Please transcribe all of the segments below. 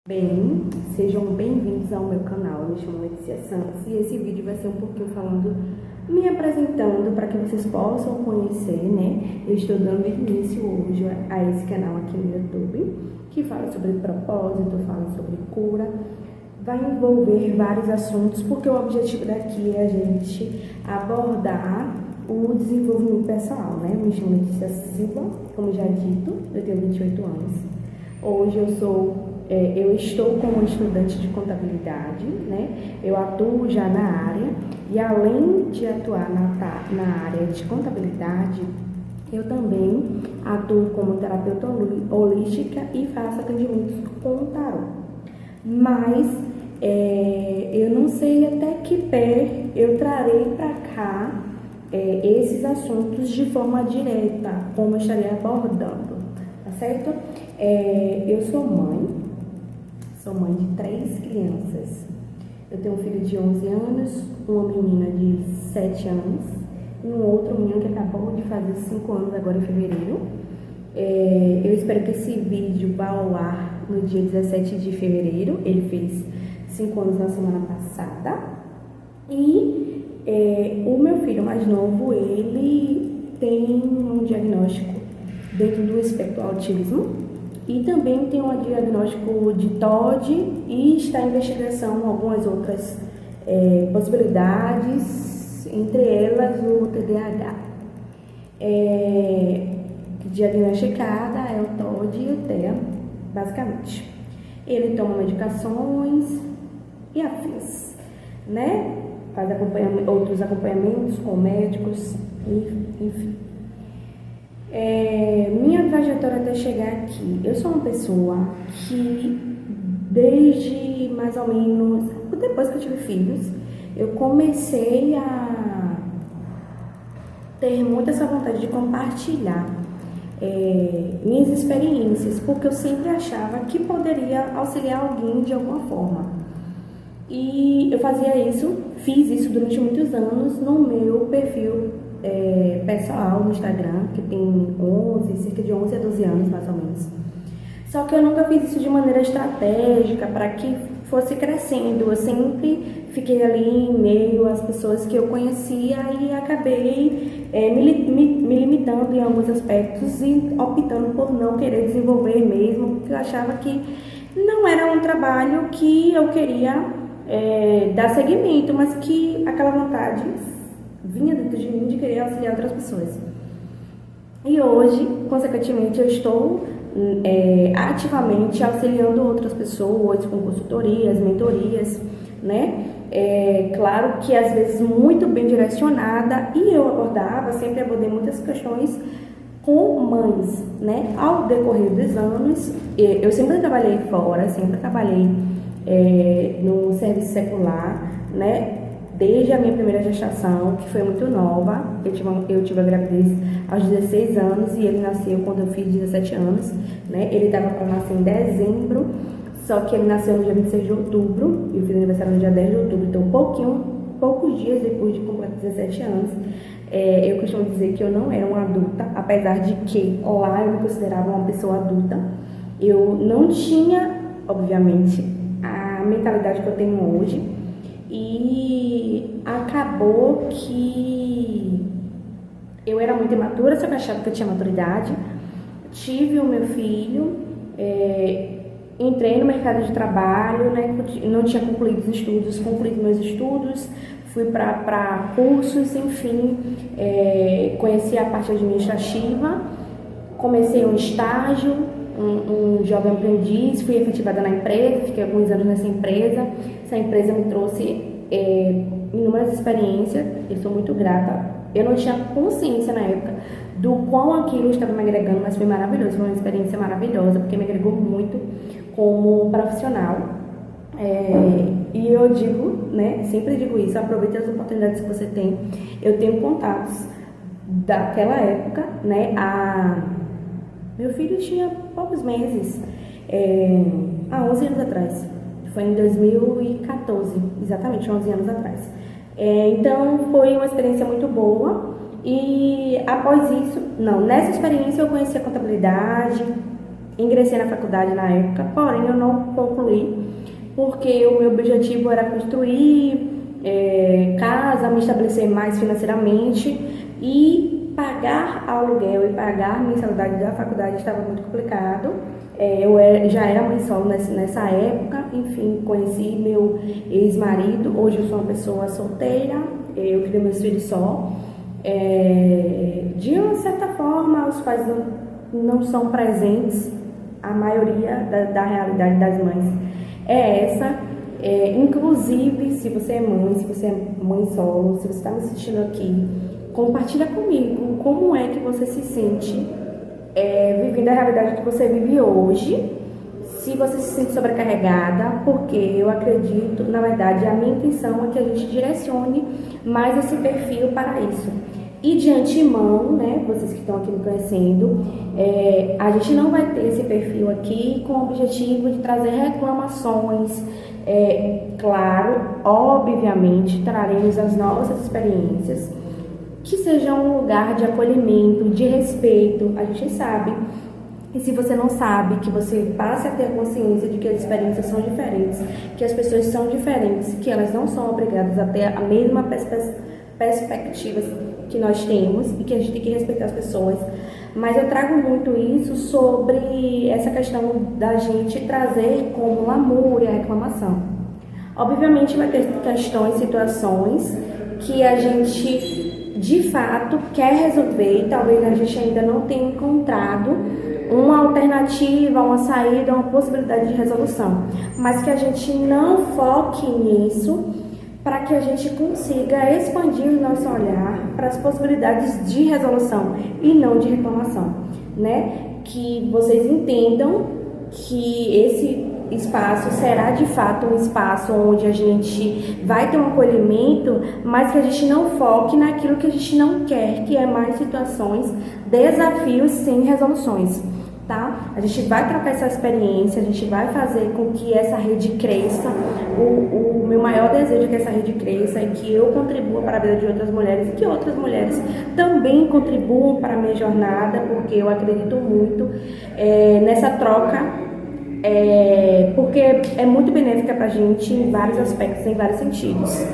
Bem, sejam bem-vindos ao meu canal. Eu me chamo Letícia Santos e esse vídeo vai ser um pouquinho falando, me apresentando para que vocês possam conhecer, né? Eu estou dando início hoje a esse canal aqui no YouTube, que fala sobre propósito, fala sobre cura, vai envolver vários assuntos, porque o objetivo daqui é a gente abordar o desenvolvimento pessoal, né? Eu me chamo Letícia Silva, como já dito, eu tenho 28 anos. Hoje eu estou como estudante de contabilidade, né? Eu atuo já na área e além de atuar na área de contabilidade, eu também atuo como terapeuta holística e faço atendimentos com tarô. Mas eu não sei até que pé eu trarei para cá esses assuntos de forma direta, como eu estarei abordando, tá certo? Eu sou mãe de 3 crianças. Eu tenho um filho de 11 anos, uma menina de 7 anos e um outro menino que acabou de fazer 5 anos agora em fevereiro. Eu espero que esse vídeo vá ao ar no dia 17 de fevereiro. Ele fez 5 anos na semana passada. E o meu filho mais novo, ele tem um diagnóstico dentro do espectro autismo. E também tem um diagnóstico de TOD e está em investigação algumas outras possibilidades, entre elas o TDAH. Diagnosticada é o TOD e o TEA, basicamente. Ele toma medicações e afins, né? Faz outros acompanhamentos com médicos, enfim. Minha trajetória até chegar aqui, eu sou uma pessoa que desde mais ou menos, depois que eu tive filhos, eu comecei a ter muito essa vontade de compartilhar minhas experiências, porque eu sempre achava que poderia auxiliar alguém de alguma forma. E eu fiz isso durante muitos anos no meu perfil pessoal no Instagram, que tem cerca de 11 a 12 anos mais ou menos. Só que eu nunca fiz isso de maneira estratégica para que fosse crescendo. Eu sempre fiquei ali em meio às pessoas que eu conhecia e acabei me limitando em alguns aspectos e optando por não querer desenvolver mesmo, porque eu achava que não era um trabalho que eu queria dar seguimento, mas que aquela vontade vinha dentro de mim de querer auxiliar outras pessoas. E hoje, consequentemente, eu estou ativamente auxiliando outras pessoas com consultorias, mentorias, né? Claro que às vezes muito bem direcionada, e eu sempre abordei muitas questões com mães, né? Ao decorrer dos anos, eu sempre trabalhei fora, sempre trabalhei no serviço secular, né? Desde a minha primeira gestação, que foi muito nova, eu tive a gravidez aos 16 anos e ele nasceu quando eu fiz 17 anos, né? Ele estava para nascer em dezembro, só que ele nasceu no dia 26 de outubro, e eu fiz aniversário no dia 10 de outubro, então poucos dias depois de completar 17 anos, eu costumo dizer que eu não era uma adulta, apesar de que lá eu me considerava uma pessoa adulta. Eu não tinha, obviamente, a mentalidade que eu tenho hoje. E acabou que eu era muito imatura, só que eu achava que eu tinha maturidade. Tive o meu filho, entrei no mercado de trabalho, né? Não tinha concluído os estudos, concluí meus estudos, fui para cursos, enfim, conheci a parte administrativa, comecei um estágio, um jovem aprendiz, fui efetivada na empresa, fiquei alguns anos nessa empresa. Essa empresa me trouxe inúmeras experiências, eu sou muito grata. Eu não tinha consciência na época do quão aquilo estava me agregando, mas foi maravilhoso, foi uma experiência maravilhosa, porque me agregou muito como profissional. E eu digo, né, sempre digo isso, aproveite as oportunidades que você tem. Eu tenho contatos daquela época, né, meu filho tinha poucos meses, há 11 anos atrás. Foi em 2014, exatamente 11 anos atrás. Então, foi uma experiência muito boa. E após isso, nessa experiência eu conheci a contabilidade, ingressei na faculdade na época, porém eu não concluí, porque o meu objetivo era construir casa, me estabelecer mais financeiramente, e pagar aluguel e pagar mensalidade da faculdade estava muito complicado. Já era mãe solo nessa época, enfim, conheci meu ex-marido, hoje eu sou uma pessoa solteira, eu crio meus filhos só. De uma certa forma, os pais não são presentes, a maioria da realidade das mães é essa. Inclusive, se você é mãe solo, se você está me assistindo aqui, compartilha comigo como é que você se sente vivendo a realidade que você vive hoje, se você se sente sobrecarregada, porque eu acredito, na verdade, a minha intenção é que a gente direcione mais esse perfil para isso. E de antemão, né, vocês que estão aqui me conhecendo, a gente não vai ter esse perfil aqui com o objetivo de trazer reclamações. Claro, obviamente, traremos as nossas experiências, que sejam um lugar de acolhimento, de respeito. A gente sabe, e se você não sabe, que você passe a ter consciência de que as experiências são diferentes, que as pessoas são diferentes, que elas não são obrigadas a ter a mesma perspectiva que nós temos e que a gente tem que respeitar as pessoas. Mas eu trago muito isso sobre essa questão da gente trazer como lamúria, reclamação. Obviamente vai ter questões, situações que a gente de fato quer resolver e talvez a gente ainda não tenha encontrado uma alternativa, uma saída, uma possibilidade de resolução, mas que a gente não foque nisso, para que a gente consiga expandir o nosso olhar para as possibilidades de resolução e não de reclamação, né? Que vocês entendam que esse espaço será de fato um espaço onde a gente vai ter um acolhimento, mas que a gente não foque naquilo que a gente não quer, que é mais situações, desafios sem resoluções. Tá? A gente vai trocar essa experiência, a gente vai fazer com que essa rede cresça. O meu maior desejo é que essa rede cresça e que eu contribua para a vida de outras mulheres e que outras mulheres também contribuam para a minha jornada, porque eu acredito muito nessa troca, porque é muito benéfica para a gente em vários aspectos, em vários sentidos.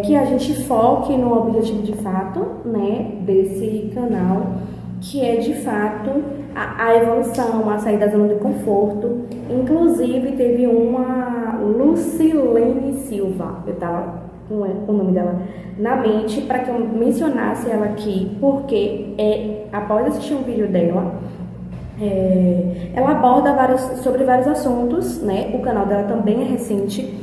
Que a gente foque no objetivo de fato, né, desse canal, que é de fato a evolução, a sair da zona de conforto. Inclusive teve uma Lucilene Silva, eu tava com o nome dela na mente para que eu mencionasse ela aqui, porque após assistir um vídeo dela, ela aborda sobre vários assuntos, né? O canal dela também é recente.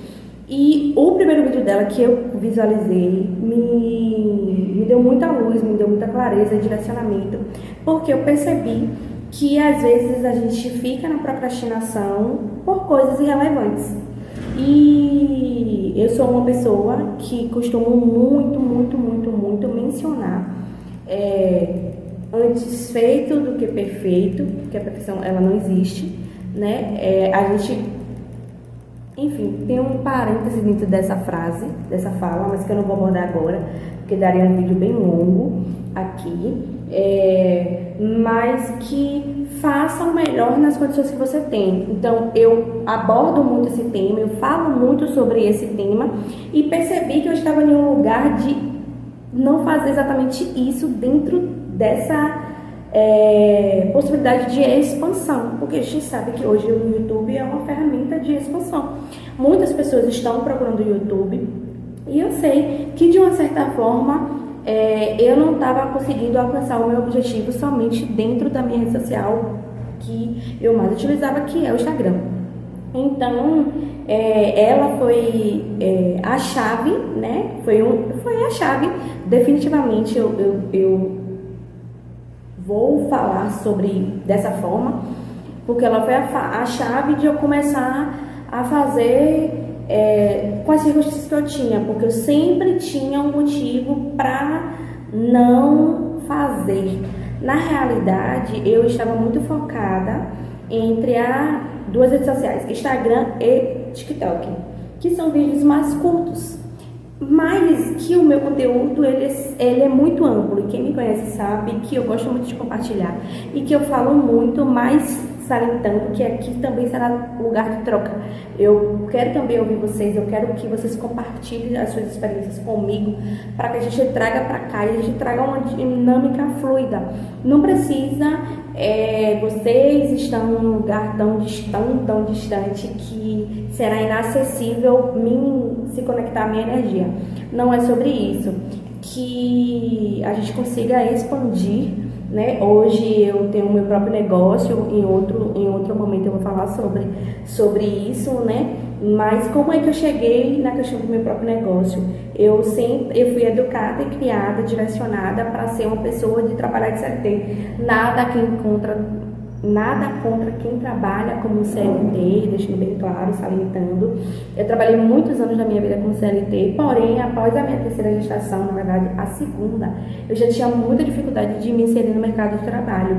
E o primeiro vídeo dela que eu visualizei me deu muita luz, me deu muita clareza e direcionamento, porque eu percebi que às vezes a gente fica na procrastinação por coisas irrelevantes. E eu sou uma pessoa que costumo muito mencionar antes feito do que perfeito, porque a perfeição ela não existe, né? A gente, enfim, tem um parêntese dentro dessa frase, dessa fala, mas que eu não vou abordar agora, porque daria um vídeo bem longo aqui, mas que faça o melhor nas condições que você tem. Então, eu abordo muito esse tema, eu falo muito sobre esse tema e percebi que eu estava em um lugar de não fazer exatamente isso dentro dessa possibilidade de expansão, porque a gente sabe que hoje o YouTube é uma ferramenta de expansão. Muitas pessoas estão procurando o YouTube e eu sei que de uma certa forma eu não estava conseguindo alcançar o meu objetivo somente dentro da minha rede social que eu mais utilizava, que é o Instagram. Então ela foi a chave, né? Foi a chave. Definitivamente eu vou falar sobre dessa forma, porque ela foi a chave de eu começar a fazer com as circunstâncias que eu tinha, porque eu sempre tinha um motivo para não fazer. Na realidade, eu estava muito focada entre duas redes sociais, Instagram e TikTok, que são vídeos mais curtos. mas que o meu conteúdo ele é muito amplo, e quem me conhece sabe que eu gosto muito de compartilhar e que eu falo muito, mas salientando que aqui também será lugar de troca. Eu quero também ouvir vocês, eu quero que vocês compartilhem as suas experiências comigo, para que a gente traga para cá e a gente traga uma dinâmica fluida. Não precisa vocês estão num lugar tão distante que será inacessível se conectar à minha energia. Não é sobre isso. Que a gente consiga expandir, né? Hoje eu tenho o meu próprio negócio, em outro momento eu vou falar sobre isso, né? Mas como é que eu cheguei na questão do meu próprio negócio? Eu fui educada e criada, direcionada para ser uma pessoa de trabalhar de CLT. Nada contra quem trabalha como CLT, deixando bem claro, salientando. Eu trabalhei muitos anos da minha vida como CLT, porém, após a minha terceira gestação, na verdade, a segunda, eu já tinha muita dificuldade de me inserir no mercado de trabalho.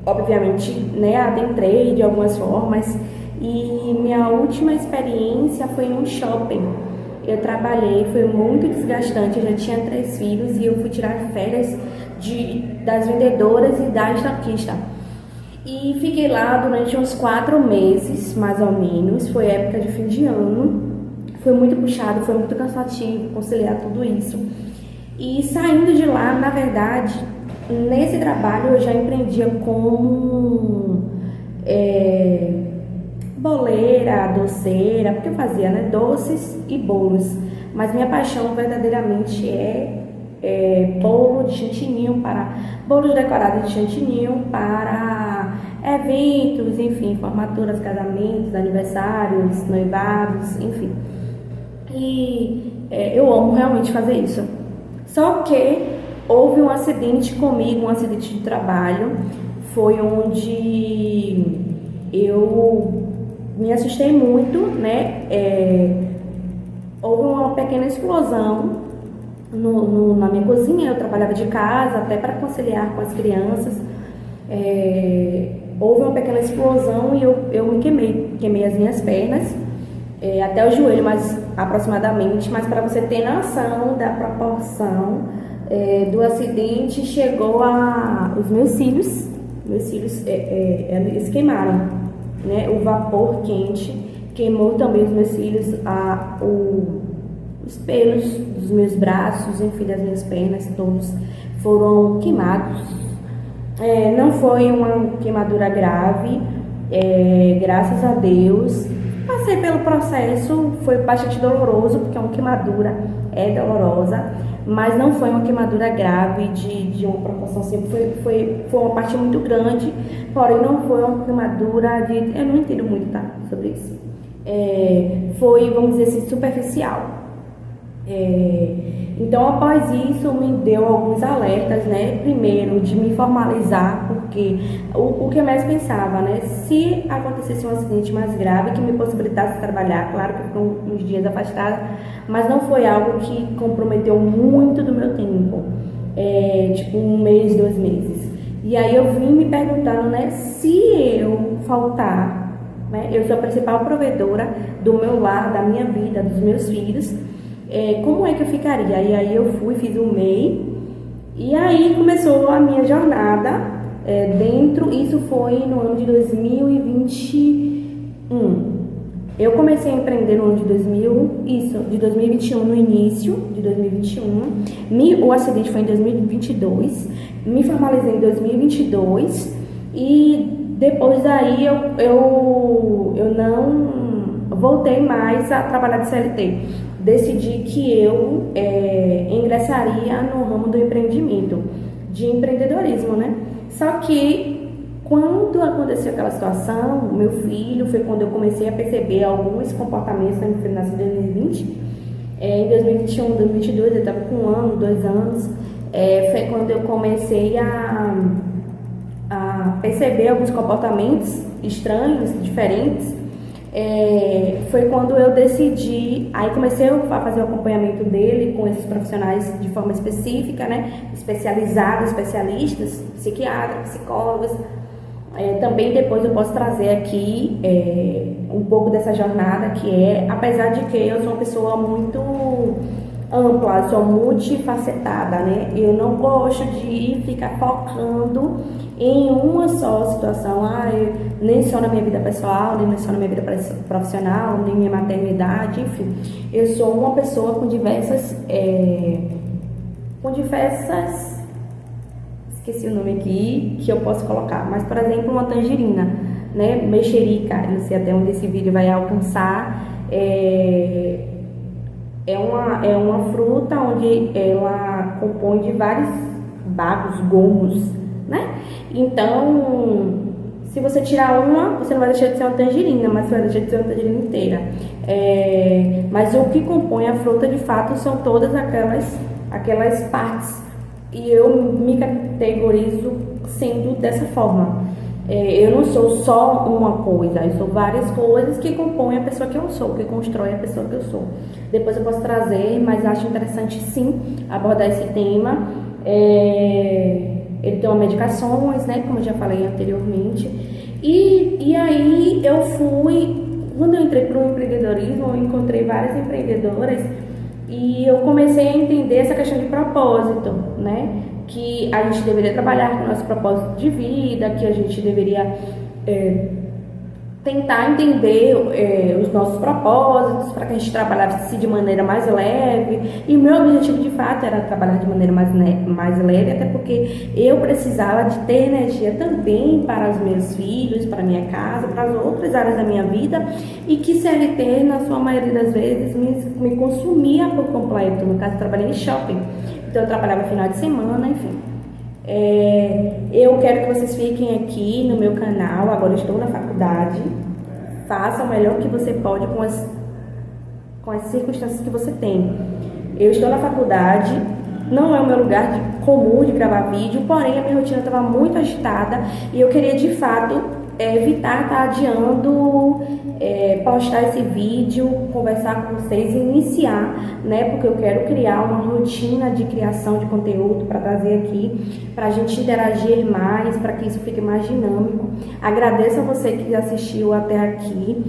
Obviamente, né, adentrei de algumas formas, e minha última experiência foi em um shopping. Eu trabalhei, foi muito desgastante, eu já tinha 3 filhos e eu fui tirar férias das vendedoras e da estoquista. E fiquei lá durante uns 4 meses, mais ou menos, foi época de fim de ano. Foi muito puxado, foi muito cansativo conciliar tudo isso. E saindo de lá, na verdade, nesse trabalho eu já empreendia como boleira, doceira, porque eu fazia, né, doces e bolos. Mas minha paixão verdadeiramente bolo de chantininho, bolos decorados de chantininho para eventos, enfim, formaturas, casamentos, aniversários, noivados, enfim. E eu amo realmente fazer isso. Só que houve um acidente comigo, um acidente de trabalho, foi onde eu me assustei muito, né? Houve uma pequena explosão na minha cozinha. Eu trabalhava de casa até para conciliar com as crianças. Houve uma pequena explosão e eu me queimei as minhas pernas, até o joelho, aproximadamente. Mas para você ter noção da proporção do acidente, chegou os meus cílios, eles queimaram, né? O vapor quente queimou também os meus cílios, os pelos dos meus braços, enfim, das minhas pernas, todos foram queimados. Não foi uma queimadura grave, graças a Deus. Passei pelo processo, foi bastante doloroso, porque uma queimadura é dolorosa, mas não foi uma queimadura grave de uma proporção sempre, foi uma parte muito grande, porém não foi uma queimadura eu não entendo muito, tá, sobre isso. Foi, vamos dizer assim, superficial. Então, após isso, me deu alguns alertas, né? Primeiro, de me formalizar, porque o que eu mais pensava, né? Se acontecesse um acidente mais grave que me possibilitasse trabalhar, claro que ficou uns dias afastada, mas não foi algo que comprometeu muito do meu tempo, tipo 1 mês, 2 meses. E aí eu vim me perguntando, né? Se eu faltar, né? Eu sou a principal provedora do meu lar, da minha vida, dos meus filhos. Como é que eu ficaria? E aí eu fiz o MEI, e aí começou a minha jornada isso foi no ano de 2021. Eu comecei a empreender no ano de 2021, no início de 2021. O acidente foi em 2022, me formalizei em 2022, e depois daí eu não voltei mais a trabalhar de CLT. Decidi que eu ingressaria no ramo do empreendimento, de empreendedorismo, né? Só que quando aconteceu aquela situação, meu filho, foi quando eu comecei a perceber alguns comportamentos, né? Ele nasceu em 2020, em 2021, 2022, eu estava com 1 ano, 2 anos, foi quando eu comecei a perceber alguns comportamentos estranhos, diferentes. Foi quando eu decidi, aí comecei a fazer o acompanhamento dele com esses profissionais de forma específica, né, especializados, especialistas, psiquiatras, psicólogos, Também depois eu posso trazer aqui um pouco dessa jornada que apesar de que eu sou uma pessoa muito ampla, eu sou multifacetada, né? Eu não gosto de ficar focando em uma só situação, nem só na minha vida pessoal, nem só na minha vida profissional, nem minha maternidade, enfim. Eu sou uma pessoa com diversas esqueci o nome aqui, que eu posso colocar, mas, por exemplo, uma tangerina, né, mexerica, eu não sei até onde esse vídeo vai alcançar, é uma fruta onde ela compõe de vários bagos, gomos, né, então, se você tirar uma, você não vai deixar de ser uma tangerina, mas você vai deixar de ser uma tangerina inteira, mas o que compõe a fruta, de fato, são todas aquelas partes. E eu me categorizo sendo dessa forma. Eu não sou só uma coisa, eu sou várias coisas que compõem a pessoa que eu sou, que constrói a pessoa que eu sou. Depois eu posso trazer, mas acho interessante sim abordar esse tema. Ele tem uma medicações, né, como eu já falei anteriormente. E aí quando eu entrei para o empreendedorismo, eu encontrei várias empreendedoras. E eu comecei a entender essa questão de propósito, né? Que a gente deveria trabalhar com o nosso propósito de vida, que a gente deveria tentar entender os nossos propósitos para que a gente trabalhasse de maneira mais leve. E o meu objetivo de fato era trabalhar de maneira mais leve, até porque eu precisava de ter energia também para os meus filhos, para a minha casa, para as outras áreas da minha vida, e que CLT, na sua maioria das vezes, me consumia por completo. No caso, eu trabalhei em shopping, então eu trabalhava final de semana, enfim. Eu quero que vocês fiquem aqui no meu canal. Agora eu estou na faculdade. Faça o melhor que você pode com as circunstâncias que você tem. Eu estou na faculdade, não é o meu lugar comum de gravar vídeo, porém a minha rotina estava muito agitada e eu queria de fato evitar estar adiando postar esse vídeo, conversar com vocês e iniciar, né? Porque eu quero criar uma rotina de criação de conteúdo para trazer aqui, para a gente interagir mais, para que isso fique mais dinâmico. Agradeço a você que assistiu até aqui.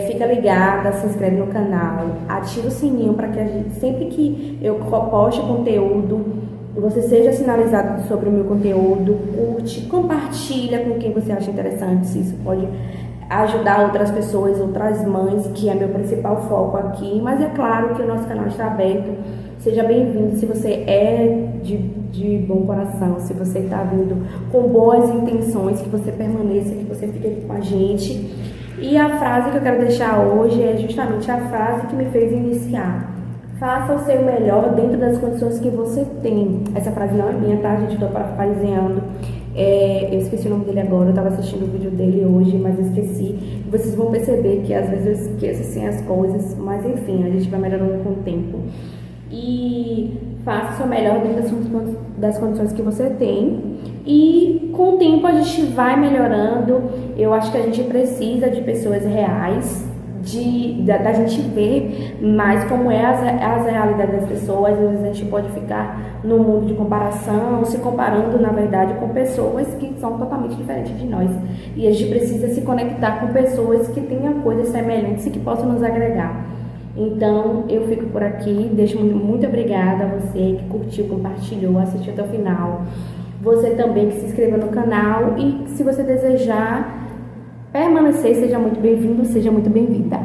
Fica ligada, se inscreve no canal, ativa o sininho para que sempre que eu poste conteúdo, você seja sinalizado sobre o meu conteúdo, curte, compartilha com quem você acha interessante, se isso pode ajudar outras pessoas, outras mães, que é meu principal foco aqui. Mas é claro que o nosso canal está aberto, seja bem-vindo, se você é de bom coração, se você está vindo com boas intenções, que você permaneça, que você fique aqui com a gente. E a frase que eu quero deixar hoje é justamente a frase que me fez iniciar. Faça o seu melhor dentro das condições que você tem. Essa frase não é minha, tá, gente? Estou parafraseando. Eu esqueci o nome dele agora, eu estava assistindo o vídeo dele hoje, mas eu esqueci. Vocês vão perceber que às vezes eu esqueço assim as coisas, mas enfim, a gente vai melhorando com o tempo. E faça o seu melhor dentro das condições que você tem. E com o tempo a gente vai melhorando. Eu acho que a gente precisa de pessoas reais, da gente ver mais como é as realidades das pessoas. Às vezes a gente pode ficar no mundo de comparação, se comparando na verdade com pessoas que são totalmente diferentes de nós, e a gente precisa se conectar com pessoas que tenham coisas semelhantes e que possam nos agregar. Então eu fico por aqui, deixo muito obrigada a você que curtiu, compartilhou, assistiu até o final, você também que se inscreveu no canal, e se você desejar permanecer, seja muito bem-vindo, seja muito bem-vinda.